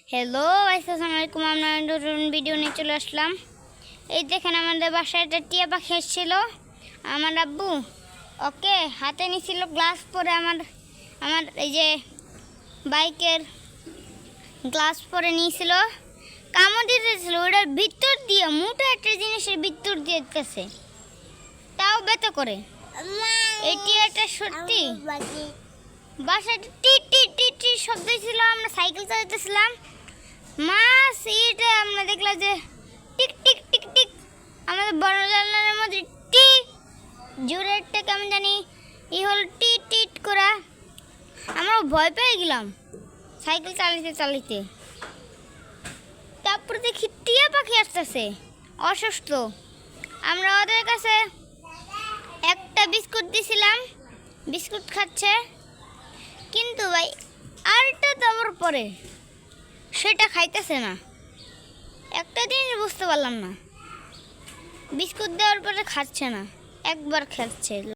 Hello আসসালামু আলাইকুম, আমরা নতুন ভিডিও নিয়ে চলে আসলাম। এই দেখেন আমাদের বাসায় একটা টিয়া পাখি এসেছিল। আমার আব্বু ওকে হাতে নিয়েছিল গ্লাস পরে, আমার এই যে বাইকের গ্লাস পরে নিয়েছিল, কামড় দিতেছিল ওটার ভিতর দিয়ে, মোটা একটা জিনিসের ভিতর দিয়ে দিতেছে, তাও ব্যথা করে। এই টিয়াটা সত্যি বাসায় টিট টিট টিট টিট শব্দ ছিল। আমরা সাইকেল চালাতেছিলাম, মাছ এটা আমরা দেখলাম যে টিক টিক টিক টিক, আমাদের বড় জানলার মধ্যে টিক জোরে একটা কেমন জানি হল টিট টিট করা। আমরা ভয় পেয়ে গেলাম সাইকেল চালাইতে চালাইতে। তারপরে দেখি টিয়া পাখি আসতেছে অসুস্থ। আমরা ওদের কাছে একটা বিস্কুট দিছিলাম, বিস্কুট খাচ্ছে, কিন্তু ভাই আরেকটা দেওয়ার পরে সেটা খাইতেছে না। একটা জিনিস বুঝতে পারলাম না, বিস্কুট দেওয়ার পরে খাচ্ছে না, একবার খাচ্ছে।